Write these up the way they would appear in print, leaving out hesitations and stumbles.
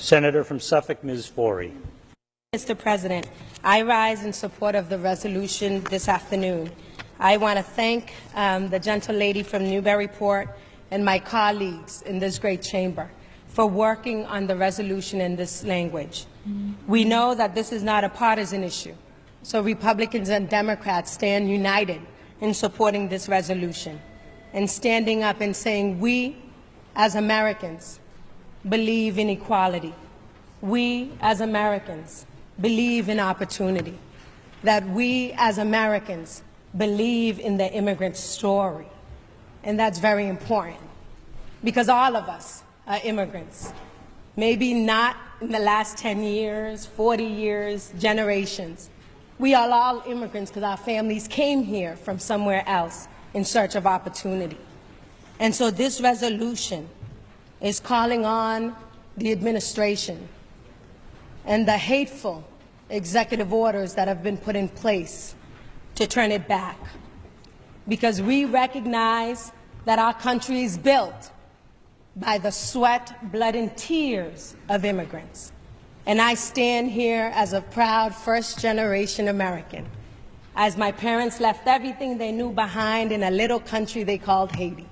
Senator from Suffolk, Ms. Forey. Mr. President, I rise in support of the resolution this afternoon. I want to thank the gentle lady from Newburyport and my colleagues in this great chamber for working on the resolution in this language. We know that this is not a partisan issue, so Republicans and Democrats stand united in supporting this resolution and standing up and saying we, as Americans, believe in equality. We, as Americans, believe in opportunity, that we, as Americans, believe in the immigrant story. And that's very important, because all of us are immigrants. Maybe not in the last 10 years, 40 years, generations. We are all immigrants because our families came here from somewhere else in search of opportunity. And so this resolution is calling on the administration and the hateful executive orders that have been put in place to turn it back, because we recognize that our country is built by the sweat, blood, and tears of immigrants. And I stand here as a proud first-generation American, as my parents left everything they knew behind in a little country they called Haiti.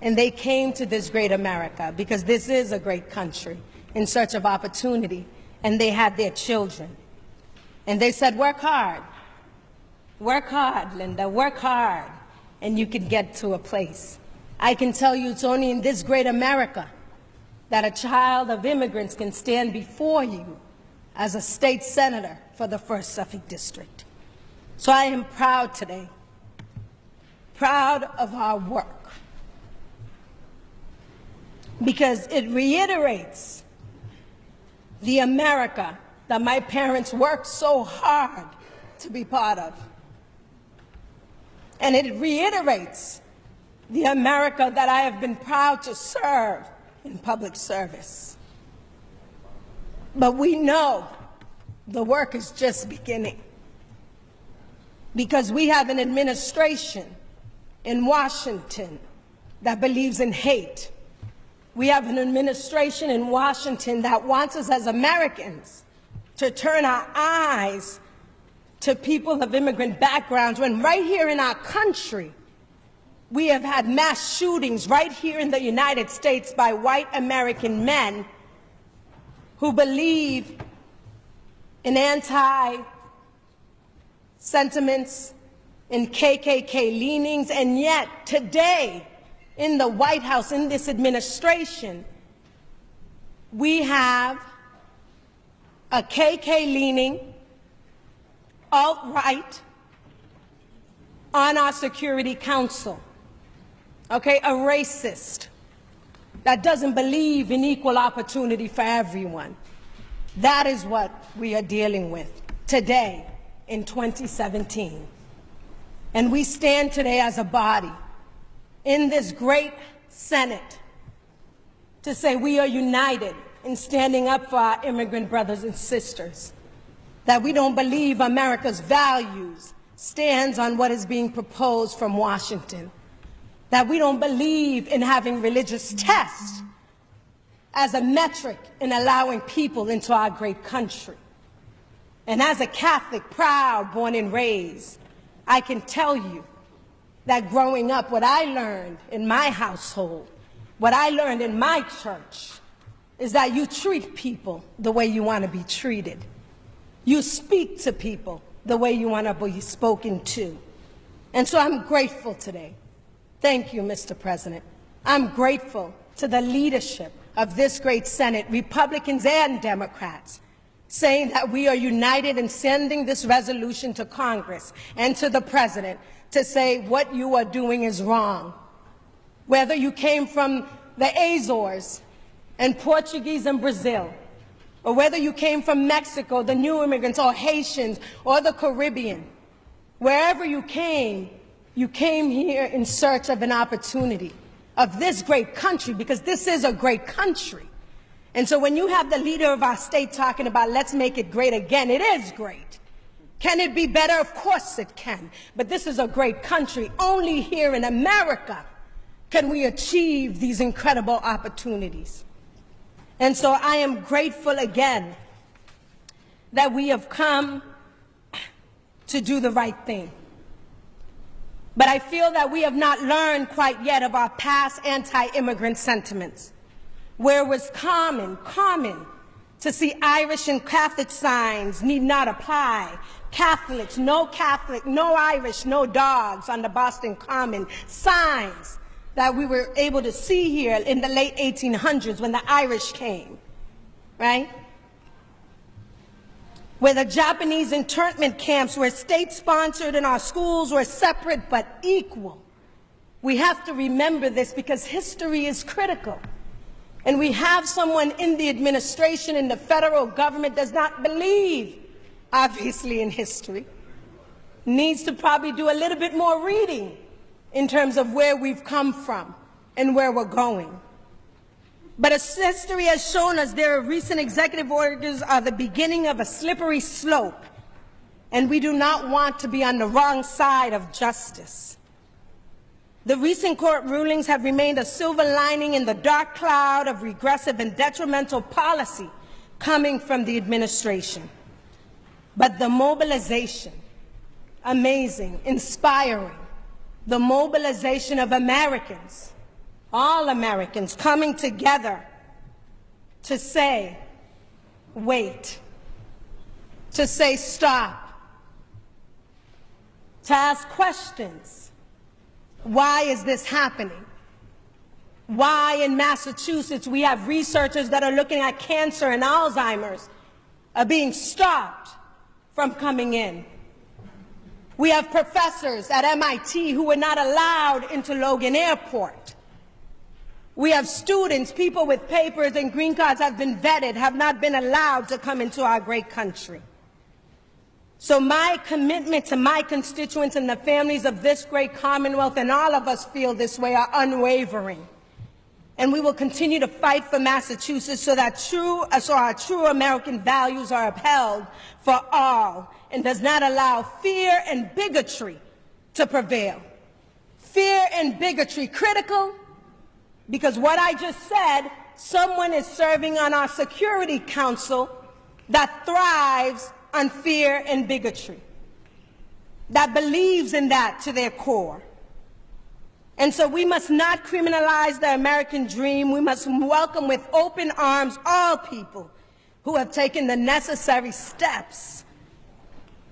And they came to this great America because this is a great country in search of opportunity, and they had their children. And they said, work hard, Linda, work hard, and you can get to a place. I can tell you it's only in this great America that a child of immigrants can stand before you as a state senator for the 1st Suffolk District. So I am proud today, proud of our work, because it reiterates the America that my parents worked so hard to be part of. And it reiterates the America that I have been proud to serve in public service. But we know the work is just beginning, because we have an administration in Washington that believes in hate. We have an administration in Washington that wants us as Americans to turn our eyes to people of immigrant backgrounds, when right here in our country, we have had mass shootings right here in the United States by white American men who believe in anti-sentiments, in KKK leanings, and yet today in the White House, in this administration, we have a KK-leaning alt-right on our Security Council. Okay, a racist that doesn't believe in equal opportunity for everyone. That is what we are dealing with today in 2017. And we stand today as a body in this great Senate to say we are united in standing up for our immigrant brothers and sisters, that we don't believe America's values stands on what is being proposed from Washington, that we don't believe in having religious tests as a metric in allowing people into our great country. And as a Catholic, proud, born and raised, I can tell you that growing up, what I learned in my household, what I learned in my church, is that you treat people the way you want to be treated. You speak to people the way you want to be spoken to. And so I'm grateful today. Thank you, Mr. President. I'm grateful to the leadership of this great Senate, Republicans and Democrats, saying that we are united in sending this resolution to Congress and to the President to say what you are doing is wrong. Whether you came from the Azores and Portuguese and Brazil, or whether you came from Mexico, the new immigrants, or Haitians, or the Caribbean, wherever you came here in search of an opportunity of this great country, because this is a great country. And so when you have the leader of our state talking about let's make it great again, it is great. Can it be better? Of course it can. But this is a great country. Only here in America can we achieve these incredible opportunities. And so I am grateful again that we have come to do the right thing. But I feel that we have not learned quite yet of our past anti-immigrant sentiments, where it was common to see Irish and Catholic signs need not apply. Catholic, no Irish, no dogs on the Boston Common, signs that we were able to see here in the late 1800s when the Irish came, right? Where the Japanese internment camps were state-sponsored and our schools were separate but equal. We have to remember this because history is critical. And we have someone in the administration, in the federal government, does not believe, obviously, in history. Needs to probably do a little bit more reading in terms of where we've come from and where we're going. But as history has shown us, their recent executive orders are the beginning of a slippery slope, and we do not want to be on the wrong side of justice. The recent court rulings have remained a silver lining in the dark cloud of regressive and detrimental policy coming from the administration. But the mobilization, amazing, inspiring, the mobilization of Americans, all Americans coming together to say, wait, to say stop, to ask questions. Why is this happening? Why in Massachusetts we have researchers that are looking at cancer and Alzheimer's are being stopped from coming in? We have professors at MIT who were not allowed into Logan Airport. We have students, people with papers and green cards have been vetted, have not been allowed to come into our great country. So my commitment to my constituents and the families of this great Commonwealth, and all of us feel this way, are unwavering. And we will continue to fight for Massachusetts so that our true American values are upheld for all and does not allow fear and bigotry to prevail. Fear and bigotry critical because what I just said, someone is serving on our Security Council that thrives on fear and bigotry, that believes in that to their core. And so we must not criminalize the American dream. We must welcome with open arms all people who have taken the necessary steps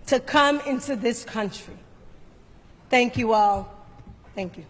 to come into this country. Thank you all. Thank you.